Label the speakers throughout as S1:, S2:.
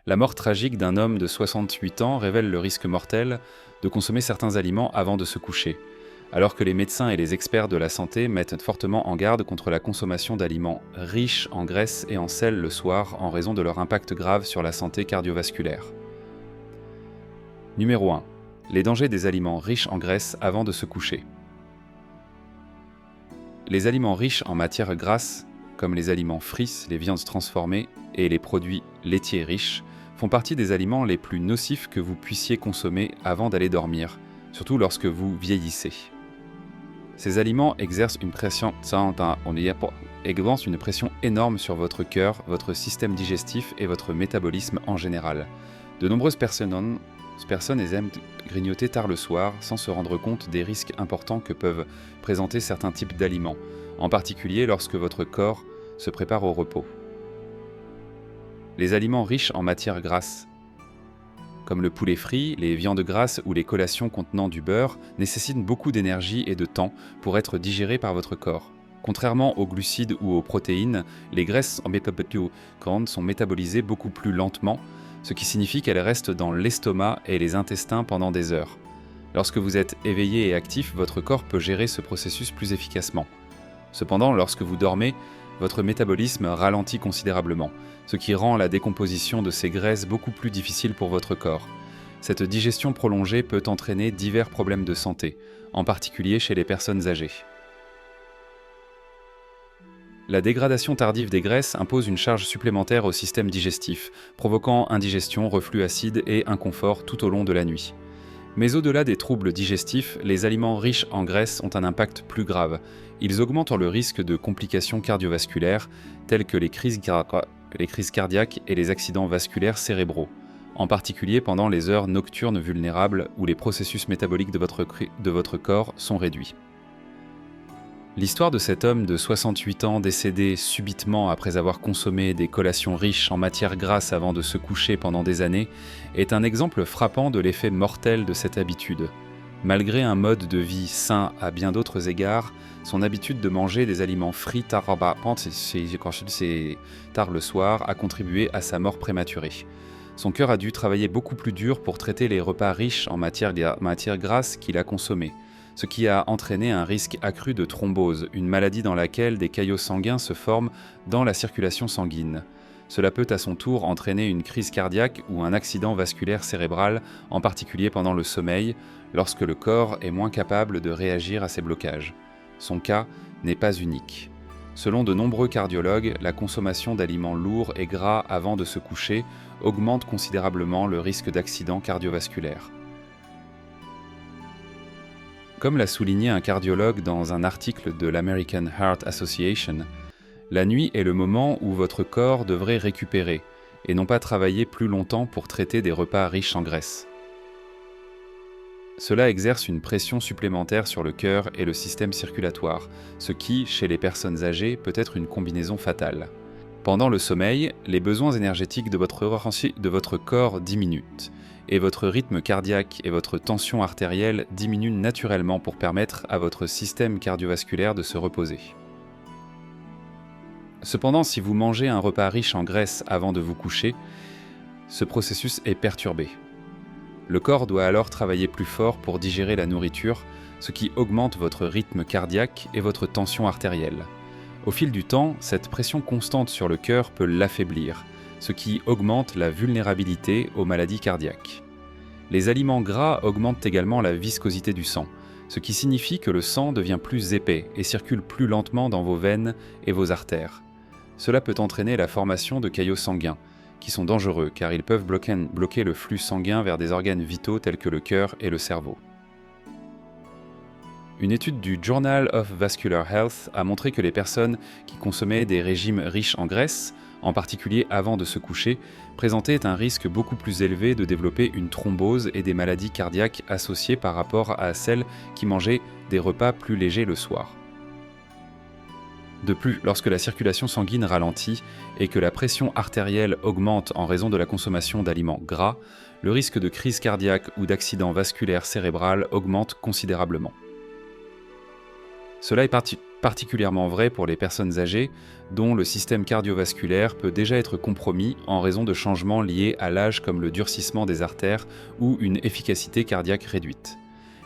S1: La mort tragique d'un homme de 68 ans révèle le risque mortel de consommer certains aliments avant de se coucher, alors que les médecins et les experts de la santé mettent fortement en garde contre la consommation d'aliments riches en graisse et en sel le soir en raison de leur impact grave sur la santé cardiovasculaire. Numéro 1. Les dangers des aliments riches en graisse avant de se coucher. Les aliments riches en matières grasses, comme les aliments frits, les viandes transformées et les produits laitiers riches, font partie des aliments les plus nocifs que vous puissiez consommer avant d'aller dormir, surtout lorsque vous vieillissez. Ces aliments exercent une pression énorme sur votre cœur, votre système digestif et votre métabolisme en général. De nombreuses personnes aiment grignoter tard le soir sans se rendre compte des risques importants que peuvent présenter certains types d'aliments, en particulier lorsque votre corps se prépare au repos. Les aliments riches en matières grasses, comme le poulet frit, les viandes grasses ou les collations contenant du beurre, nécessitent beaucoup d'énergie et de temps pour être digérés par votre corps. Contrairement aux glucides ou aux protéines, les graisses sont métabolisées beaucoup plus lentement, ce qui signifie qu'elles restent dans l'estomac et les intestins pendant des heures. Lorsque vous êtes éveillé et actif, votre corps peut gérer ce processus plus efficacement. Cependant, lorsque vous dormez, votre métabolisme ralentit considérablement, ce qui rend la décomposition de ces graisses beaucoup plus difficile pour votre corps. Cette digestion prolongée peut entraîner divers problèmes de santé, en particulier chez les personnes âgées. La dégradation tardive des graisses impose une charge supplémentaire au système digestif, provoquant indigestion, reflux acide et inconfort tout au long de la nuit. Mais au-delà des troubles digestifs, les aliments riches en graisse ont un impact plus grave. Ils augmentent le risque de complications cardiovasculaires, telles que les crises cardiaques et les accidents vasculaires cérébraux, en particulier pendant les heures nocturnes vulnérables où les processus métaboliques de votre corps sont réduits. L'histoire de cet homme de 68 ans décédé subitement après avoir consommé des collations riches en matières grasses avant de se coucher pendant des années est un exemple frappant de l'effet mortel de cette habitude. Malgré un mode de vie sain à bien d'autres égards, son habitude de manger des aliments frits tard le soir a contribué à sa mort prématurée. Son cœur a dû travailler beaucoup plus dur pour traiter les repas riches en matières grasses qu'il a consommés, ce qui a entraîné un risque accru de thrombose, une maladie dans laquelle des caillots sanguins se forment dans la circulation sanguine. Cela peut à son tour entraîner une crise cardiaque ou un accident vasculaire cérébral, en particulier pendant le sommeil, lorsque le corps est moins capable de réagir à ces blocages. Son cas n'est pas unique. Selon de nombreux cardiologues, la consommation d'aliments lourds et gras avant de se coucher augmente considérablement le risque d'accident cardiovasculaire. Comme l'a souligné un cardiologue dans un article de l'American Heart Association, la nuit est le moment où votre corps devrait récupérer et non pas travailler plus longtemps pour traiter des repas riches en graisse. Cela exerce une pression supplémentaire sur le cœur et le système circulatoire, ce qui, chez les personnes âgées, peut être une combinaison fatale. Pendant le sommeil, les besoins énergétiques de votre corps diminuent, et votre rythme cardiaque et votre tension artérielle diminuent naturellement pour permettre à votre système cardiovasculaire de se reposer. Cependant, si vous mangez un repas riche en graisse avant de vous coucher, ce processus est perturbé. Le corps doit alors travailler plus fort pour digérer la nourriture, ce qui augmente votre rythme cardiaque et votre tension artérielle. Au fil du temps, cette pression constante sur le cœur peut l'affaiblir, ce qui augmente la vulnérabilité aux maladies cardiaques. Les aliments gras augmentent également la viscosité du sang, ce qui signifie que le sang devient plus épais et circule plus lentement dans vos veines et vos artères. Cela peut entraîner la formation de caillots sanguins, qui sont dangereux car ils peuvent bloquer le flux sanguin vers des organes vitaux tels que le cœur et le cerveau. Une étude du Journal of Vascular Health a montré que les personnes qui consommaient des régimes riches en graisse, en particulier avant de se coucher, présentaient un risque beaucoup plus élevé de développer une thrombose et des maladies cardiaques associées par rapport à celles qui mangeaient des repas plus légers le soir. De plus, lorsque la circulation sanguine ralentit et que la pression artérielle augmente en raison de la consommation d'aliments gras, le risque de crise cardiaque ou d'accident vasculaire cérébral augmente considérablement. Cela est particulièrement vrai pour les personnes âgées dont le système cardiovasculaire peut déjà être compromis en raison de changements liés à l'âge comme le durcissement des artères ou une efficacité cardiaque réduite.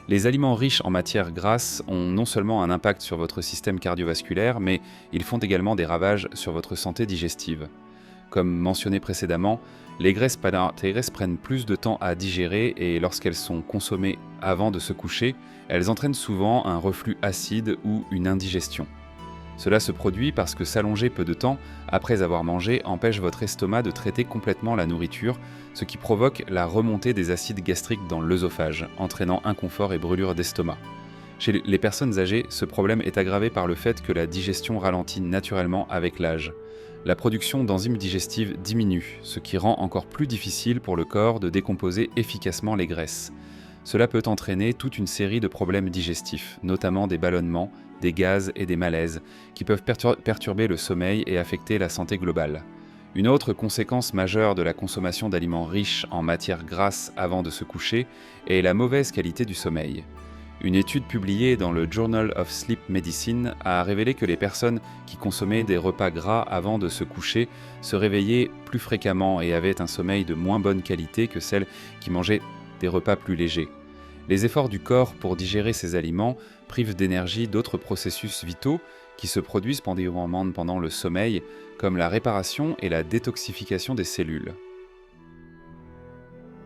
S1: Les aliments riches en matières grasses ont non seulement un impact sur votre système cardiovasculaire, mais ils font également des ravages sur votre santé digestive. Comme mentionné précédemment, les graisses prennent plus de temps à digérer et lorsqu'elles sont consommées avant de se coucher, elles entraînent souvent un reflux acide ou une indigestion. Cela se produit parce que s'allonger peu de temps après avoir mangé empêche votre estomac de traiter complètement la nourriture, ce qui provoque la remontée des acides gastriques dans l'œsophage, entraînant inconfort et brûlure d'estomac. Chez les personnes âgées, ce problème est aggravé par le fait que la digestion ralentit naturellement avec l'âge. La production d'enzymes digestives diminue, ce qui rend encore plus difficile pour le corps de décomposer efficacement les graisses. Cela peut entraîner toute une série de problèmes digestifs, notamment des ballonnements, des gaz et des malaises, qui peuvent perturber le sommeil et affecter la santé globale. Une autre conséquence majeure de la consommation d'aliments riches en matières grasses avant de se coucher est la mauvaise qualité du sommeil. Une étude publiée dans le Journal of Sleep Medicine a révélé que les personnes qui consommaient des repas gras avant de se coucher se réveillaient plus fréquemment et avaient un sommeil de moins bonne qualité que celles qui mangeaient des repas plus légers. Les efforts du corps pour digérer ces aliments privent d'énergie d'autres processus vitaux qui se produisent pendant le sommeil, comme la réparation et la détoxification des cellules.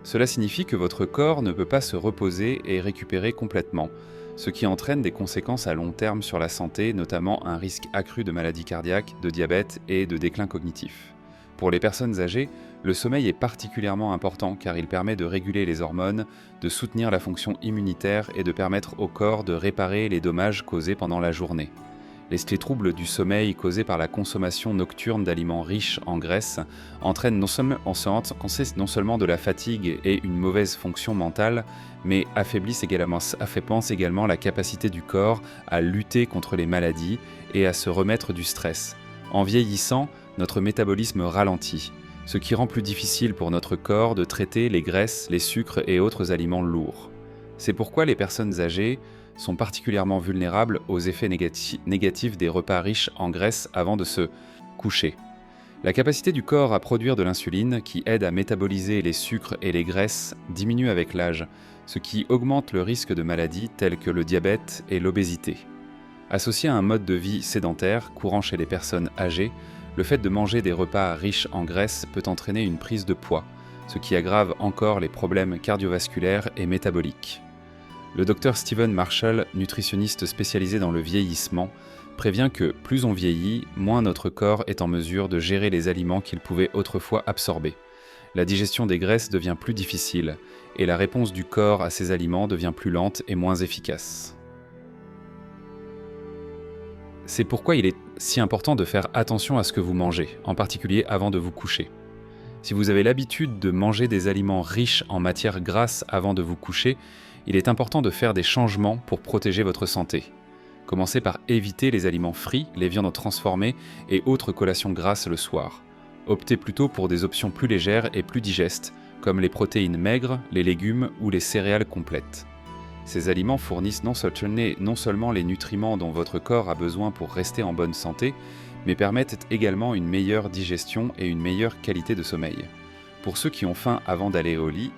S1: Cela signifie que votre corps ne peut pas se reposer et récupérer complètement, ce qui entraîne des conséquences à long terme sur la santé, notamment un risque accru de maladies cardiaques, de diabète et de déclin cognitif. Pour les personnes âgées, le sommeil est particulièrement important car il permet de réguler les hormones, de soutenir la fonction immunitaire et de permettre au corps de réparer les dommages causés pendant la journée. Les troubles du sommeil causés par la consommation nocturne d'aliments riches en graisses entraînent non seulement de la fatigue et une mauvaise fonction mentale, mais affaiblissent également la capacité du corps à lutter contre les maladies et à se remettre du stress. En vieillissant, notre métabolisme ralentit, ce qui rend plus difficile pour notre corps de traiter les graisses, les sucres et autres aliments lourds. C'est pourquoi les personnes âgées sont particulièrement vulnérables aux effets négatifs des repas riches en graisses avant de se coucher. La capacité du corps à produire de l'insuline, qui aide à métaboliser les sucres et les graisses, diminue avec l'âge, ce qui augmente le risque de maladies telles que le diabète et l'obésité. Associé à un mode de vie sédentaire courant chez les personnes âgées, le fait de manger des repas riches en graisses peut entraîner une prise de poids, ce qui aggrave encore les problèmes cardiovasculaires et métaboliques. Le Dr Stephen Marshall, nutritionniste spécialisé dans le vieillissement, prévient que plus on vieillit, moins notre corps est en mesure de gérer les aliments qu'il pouvait autrefois absorber. La digestion des graisses devient plus difficile, et la réponse du corps à ces aliments devient plus lente et moins efficace. C'est pourquoi il est si important de faire attention à ce que vous mangez, en particulier avant de vous coucher. Si vous avez l'habitude de manger des aliments riches en matières grasses avant de vous coucher, il est important de faire des changements pour protéger votre santé. Commencez par éviter les aliments frits, les viandes transformées et autres collations grasses le soir. Optez plutôt pour des options plus légères et plus digestes, comme les protéines maigres, les légumes ou les céréales complètes. Ces aliments fournissent non seulement les nutriments dont votre corps a besoin pour rester en bonne santé, mais permettent également une meilleure digestion et une meilleure qualité de sommeil. Pour ceux qui ont faim avant d'aller au lit,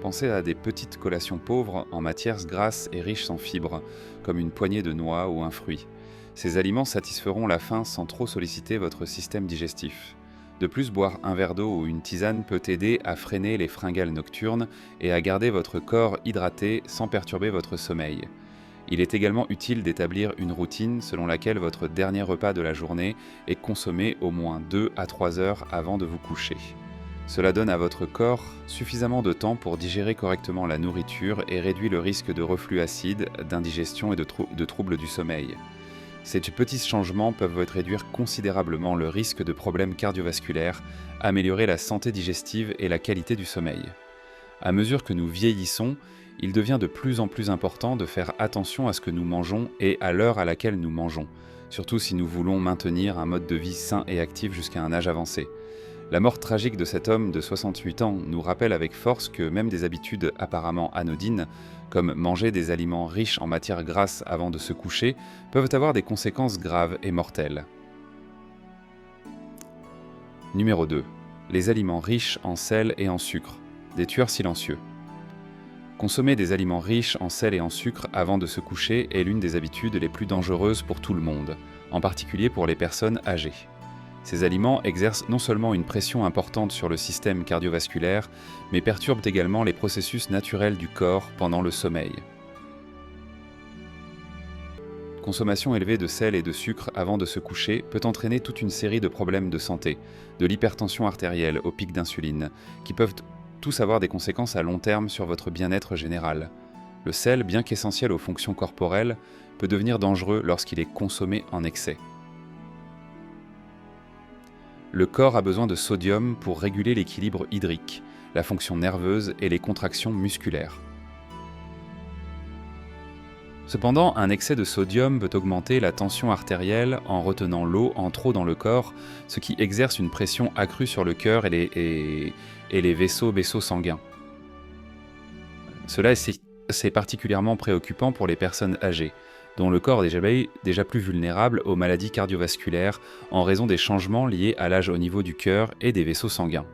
S1: pensez à des petites collations pauvres en matières grasses et riches en fibres, comme une poignée de noix ou un fruit. Ces aliments satisferont la faim sans trop solliciter votre système digestif. De plus, boire un verre d'eau ou une tisane peut aider à freiner les fringales nocturnes et à garder votre corps hydraté sans perturber votre sommeil. Il est également utile d'établir une routine selon laquelle votre dernier repas de la journée est consommé au moins 2 à 3 heures avant de vous coucher. Cela donne à votre corps suffisamment de temps pour digérer correctement la nourriture et réduit le risque de reflux acide, d'indigestion et de troubles du sommeil. Ces petits changements peuvent réduire considérablement le risque de problèmes cardiovasculaires, améliorer la santé digestive et la qualité du sommeil. À mesure que nous vieillissons, il devient de plus en plus important de faire attention à ce que nous mangeons et à l'heure à laquelle nous mangeons, surtout si nous voulons maintenir un mode de vie sain et actif jusqu'à un âge avancé. La mort tragique de cet homme de 68 ans nous rappelle avec force que même des habitudes apparemment anodines, comme manger des aliments riches en matières grasses avant de se coucher, peuvent avoir des conséquences graves et mortelles. Numéro 2. Les aliments riches en sel et en sucre, des tueurs silencieux. Consommer des aliments riches en sel et en sucre avant de se coucher est l'une des habitudes les plus dangereuses pour tout le monde, en particulier pour les personnes âgées. Ces aliments exercent non seulement une pression importante sur le système cardiovasculaire, mais perturbent également les processus naturels du corps pendant le sommeil. Consommation élevée de sel et de sucre avant de se coucher peut entraîner toute une série de problèmes de santé, de l'hypertension artérielle au pic d'insuline, qui peuvent tous avoir des conséquences à long terme sur votre bien-être général. Le sel, bien qu'essentiel aux fonctions corporelles, peut devenir dangereux lorsqu'il est consommé en excès. Le corps a besoin de sodium pour réguler l'équilibre hydrique, la fonction nerveuse et les contractions musculaires. Cependant, un excès de sodium peut augmenter la tension artérielle en retenant l'eau en trop dans le corps, ce qui exerce une pression accrue sur le cœur et les vaisseaux sanguins. Cela c'est particulièrement préoccupant pour les personnes âgées, dont le corps est déjà plus vulnérable aux maladies cardiovasculaires en raison des changements liés à l'âge au niveau du cœur et des vaisseaux sanguins.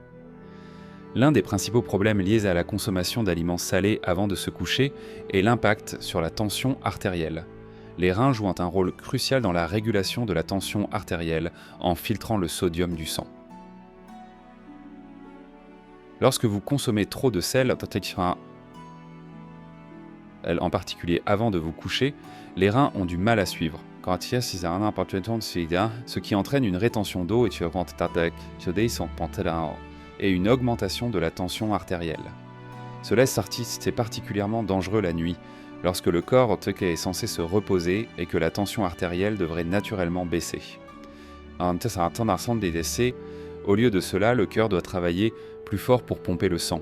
S1: L'un des principaux problèmes liés à la consommation d'aliments salés avant de se coucher est l'impact sur la tension artérielle. Les reins jouent un rôle crucial dans la régulation de la tension artérielle en filtrant le sodium du sang. Lorsque vous consommez trop de sel, en particulier avant de vous coucher, les reins ont du mal à suivre, ce qui entraîne une rétention d'eau et une augmentation de la tension artérielle. Cela est particulièrement dangereux la nuit, lorsque le corps est censé se reposer et que la tension artérielle devrait naturellement baisser. Au lieu de cela, le cœur doit travailler plus fort pour pomper le sang,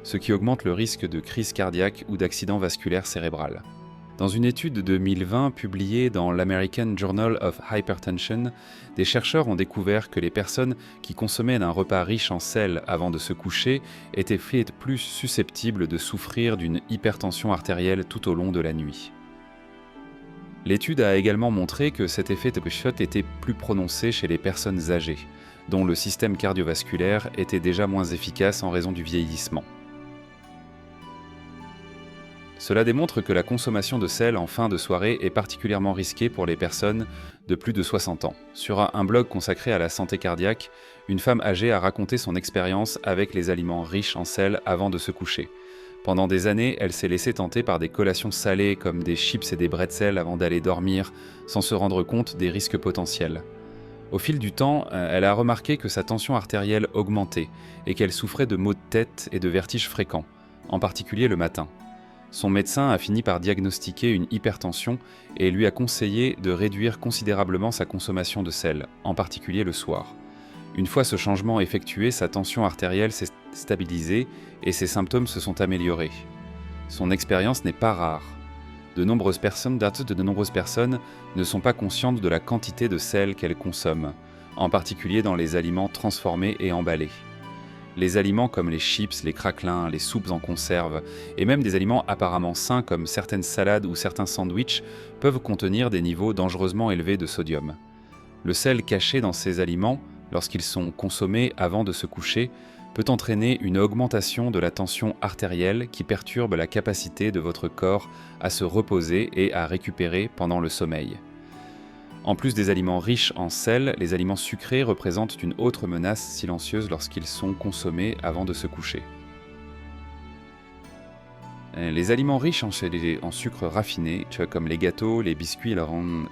S1: ce qui augmente le risque de crise cardiaque ou d'accident vasculaire cérébral. Dans une étude de 2020 publiée dans l'American Journal of Hypertension, des chercheurs ont découvert que les personnes qui consommaient un repas riche en sel avant de se coucher étaient plus susceptibles de souffrir d'une hypertension artérielle tout au long de la nuit. L'étude a également montré que cet effet était plus prononcé chez les personnes âgées, dont le système cardiovasculaire était déjà moins efficace en raison du vieillissement. Cela démontre que la consommation de sel en fin de soirée est particulièrement risquée pour les personnes de plus de 60 ans. Sur un blog consacré à la santé cardiaque, une femme âgée a raconté son expérience avec les aliments riches en sel avant de se coucher. Pendant des années, elle s'est laissée tenter par des collations salées comme des chips et des bretzels avant d'aller dormir, sans se rendre compte des risques potentiels. Au fil du temps, elle a remarqué que sa tension artérielle augmentait et qu'elle souffrait de maux de tête et de vertiges fréquents, en particulier le matin. Son médecin a fini par diagnostiquer une hypertension et lui a conseillé de réduire considérablement sa consommation de sel, en particulier le soir. Une fois ce changement effectué, sa tension artérielle s'est stabilisée et ses symptômes se sont améliorés. Son expérience n'est pas rare. De nombreuses personnes ne sont pas conscientes de la quantité de sel qu'elles consomment, en particulier dans les aliments transformés et emballés. Les aliments comme les chips, les craquelins, les soupes en conserve, et même des aliments apparemment sains comme certaines salades ou certains sandwichs peuvent contenir des niveaux dangereusement élevés de sodium. Le sel caché dans ces aliments, lorsqu'ils sont consommés avant de se coucher, peut entraîner une augmentation de la tension artérielle qui perturbe la capacité de votre corps à se reposer et à récupérer pendant le sommeil. En plus des aliments riches en sel, les aliments sucrés représentent une autre menace silencieuse lorsqu'ils sont consommés avant de se coucher. Les aliments riches en sucre raffiné, comme les gâteaux, les biscuits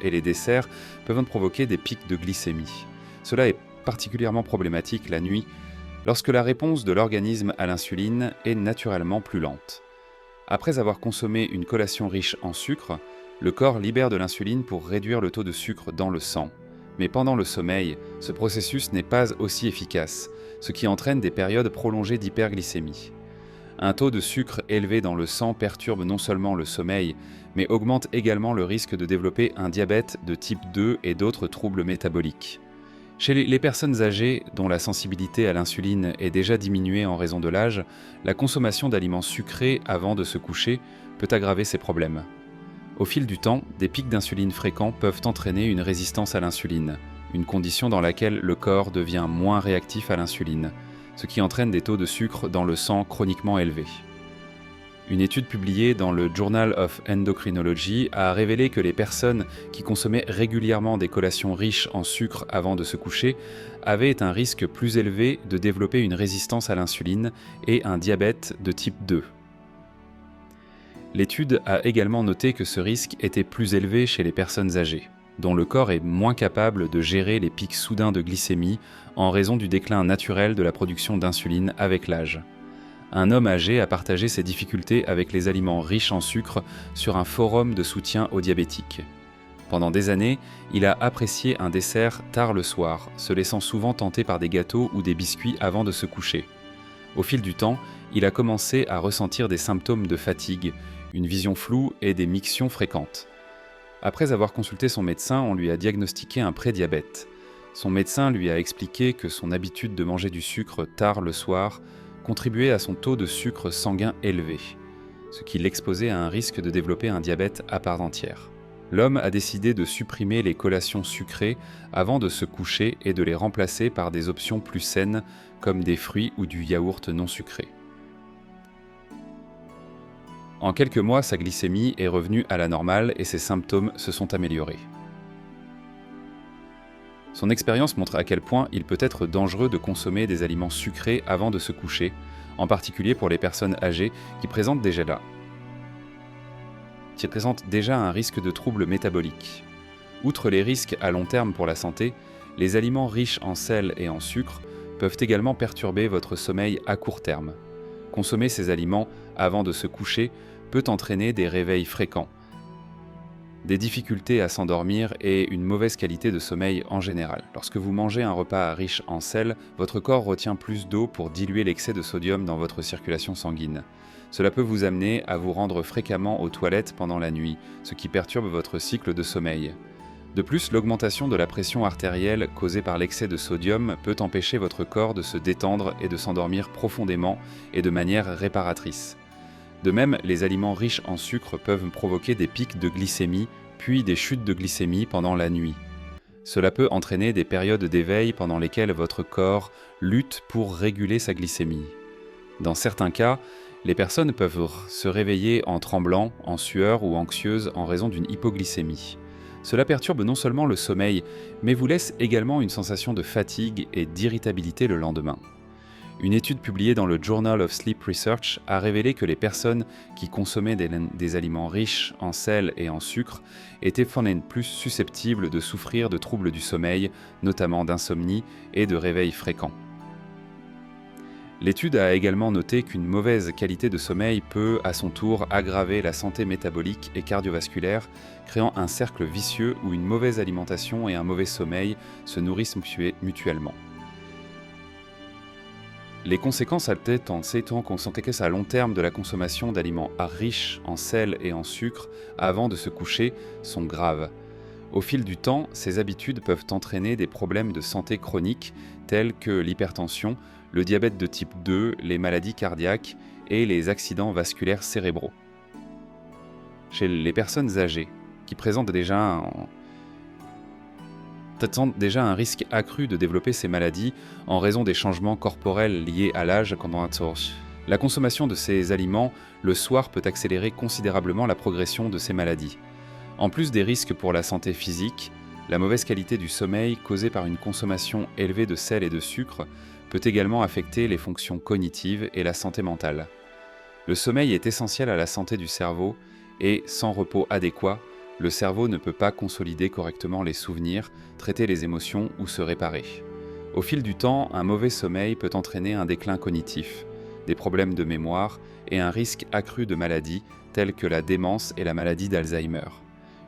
S1: et les desserts, peuvent provoquer des pics de glycémie. Cela est particulièrement problématique la nuit, lorsque la réponse de l'organisme à l'insuline est naturellement plus lente. Après avoir consommé une collation riche en sucre, le corps libère de l'insuline pour réduire le taux de sucre dans le sang. Mais pendant le sommeil, ce processus n'est pas aussi efficace, ce qui entraîne des périodes prolongées d'hyperglycémie. Un taux de sucre élevé dans le sang perturbe non seulement le sommeil, mais augmente également le risque de développer un diabète de type 2 et d'autres troubles métaboliques. Chez les personnes âgées dont la sensibilité à l'insuline est déjà diminuée en raison de l'âge, la consommation d'aliments sucrés avant de se coucher peut aggraver ces problèmes. Au fil du temps, des pics d'insuline fréquents peuvent entraîner une résistance à l'insuline, une condition dans laquelle le corps devient moins réactif à l'insuline, ce qui entraîne des taux de sucre dans le sang chroniquement élevés. Une étude publiée dans le Journal of Endocrinology a révélé que les personnes qui consommaient régulièrement des collations riches en sucre avant de se coucher avaient un risque plus élevé de développer une résistance à l'insuline et un diabète de type 2. L'étude a également noté que ce risque était plus élevé chez les personnes âgées, dont le corps est moins capable de gérer les pics soudains de glycémie en raison du déclin naturel de la production d'insuline avec l'âge. Un homme âgé a partagé ses difficultés avec les aliments riches en sucre sur un forum de soutien aux diabétiques. Pendant des années, il a apprécié un dessert tard le soir, se laissant souvent tenter par des gâteaux ou des biscuits avant de se coucher. Au fil du temps, il a commencé à ressentir des symptômes de fatigue, une vision floue et des mictions fréquentes. Après avoir consulté son médecin, on lui a diagnostiqué un prédiabète. Son médecin lui a expliqué que son habitude de manger du sucre tard le soir contribuait à son taux de sucre sanguin élevé, ce qui l'exposait à un risque de développer un diabète à part entière. L'homme a décidé de supprimer les collations sucrées avant de se coucher et de les remplacer par des options plus saines comme des fruits ou du yaourt non sucré. En quelques mois, sa glycémie est revenue à la normale et ses symptômes se sont améliorés. Son expérience montre à quel point il peut être dangereux de consommer des aliments sucrés avant de se coucher, en particulier pour les personnes âgées qui présentent déjà un risque de troubles métaboliques. Outre les risques à long terme pour la santé, les aliments riches en sel et en sucre peuvent également perturber votre sommeil à court terme. Consommer ces aliments avant de se coucher peut entraîner des réveils fréquents, des difficultés à s'endormir et une mauvaise qualité de sommeil en général. Lorsque vous mangez un repas riche en sel, votre corps retient plus d'eau pour diluer l'excès de sodium dans votre circulation sanguine. Cela peut vous amener à vous rendre fréquemment aux toilettes pendant la nuit, ce qui perturbe votre cycle de sommeil. De plus, l'augmentation de la pression artérielle causée par l'excès de sodium peut empêcher votre corps de se détendre et de s'endormir profondément et de manière réparatrice. De même, les aliments riches en sucre peuvent provoquer des pics de glycémie, puis des chutes de glycémie pendant la nuit. Cela peut entraîner des périodes d'éveil pendant lesquelles votre corps lutte pour réguler sa glycémie. Dans certains cas, les personnes peuvent se réveiller en tremblant, en sueur ou anxieuses en raison d'une hypoglycémie. Cela perturbe non seulement le sommeil, mais vous laisse également une sensation de fatigue et d'irritabilité le lendemain. Une étude publiée dans le Journal of Sleep Research a révélé que les personnes qui consommaient des aliments riches en sel et en sucre étaient plus susceptibles de souffrir de troubles du sommeil, notamment d'insomnie et de réveils fréquents. L'étude a également noté qu'une mauvaise qualité de sommeil peut, à son tour, aggraver la santé métabolique et cardiovasculaire, créant un cercle vicieux où une mauvaise alimentation et un mauvais sommeil se nourrissent mutuellement. Les conséquences à long terme de la consommation d'aliments riches en sel et en sucre avant de se coucher sont graves. Au fil du temps, ces habitudes peuvent entraîner des problèmes de santé chroniques tels que l'hypertension, le diabète de type 2, les maladies cardiaques et les accidents vasculaires cérébraux. Chez les personnes âgées, qui présentent déjà un risque accru de développer ces maladies en raison des changements corporels liés à l'âge, la consommation de ces aliments le soir peut accélérer considérablement la progression de ces maladies. En plus des risques pour la santé physique, la mauvaise qualité du sommeil causée par une consommation élevée de sel et de sucre peut également affecter les fonctions cognitives et la santé mentale. Le sommeil est essentiel à la santé du cerveau et, sans repos adéquat, le cerveau ne peut pas consolider correctement les souvenirs, traiter les émotions ou se réparer. Au fil du temps, un mauvais sommeil peut entraîner un déclin cognitif, des problèmes de mémoire et un risque accru de maladies telles que la démence et la maladie d'Alzheimer.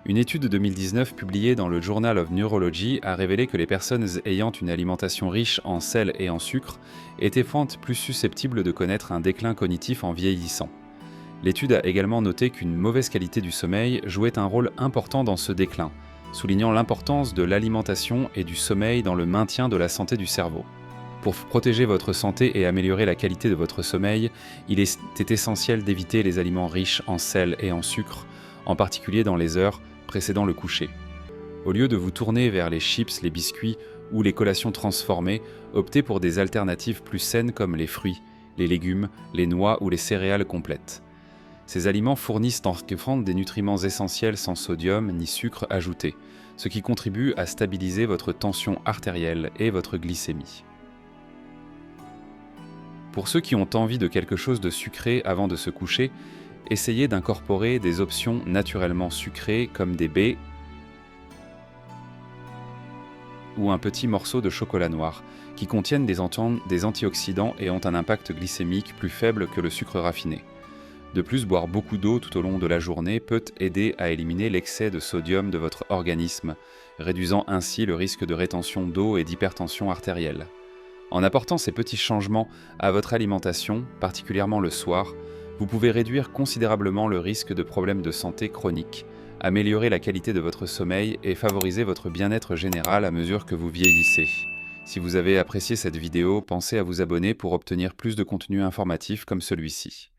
S1: Une étude de 2019 publiée dans le Journal of Neurology a révélé que les personnes ayant une alimentation riche en sel et en sucre étaient plus susceptibles de connaître un déclin cognitif en vieillissant. L'étude a également noté qu'une mauvaise qualité du sommeil jouait un rôle important dans ce déclin. soulignant l'importance de l'alimentation et du sommeil dans le maintien de la santé du cerveau. Pour protéger votre santé et améliorer la qualité de votre sommeil, il est essentiel d'éviter les aliments riches en sel et en sucre, en particulier dans les heures précédant le coucher. Au lieu de vous tourner vers les chips, les biscuits ou les collations transformées, optez pour des alternatives plus saines comme les fruits, les légumes, les noix ou les céréales complètes. Ces aliments fournissent en offrant des nutriments essentiels sans sodium ni sucre ajouté, ce qui contribue à stabiliser votre tension artérielle et votre glycémie. Pour ceux qui ont envie de quelque chose de sucré avant de se coucher, essayez d'incorporer des options naturellement sucrées comme des baies ou un petit morceau de chocolat noir, qui contiennent des antioxydants et ont un impact glycémique plus faible que le sucre raffiné. De plus, boire beaucoup d'eau tout au long de la journée peut aider à éliminer l'excès de sodium de votre organisme, réduisant ainsi le risque de rétention d'eau et d'hypertension artérielle. En apportant ces petits changements à votre alimentation, particulièrement le soir, vous pouvez réduire considérablement le risque de problèmes de santé chroniques, améliorer la qualité de votre sommeil et favoriser votre bien-être général à mesure que vous vieillissez. Si vous avez apprécié cette vidéo, pensez à vous abonner pour obtenir plus de contenu informatif comme celui-ci.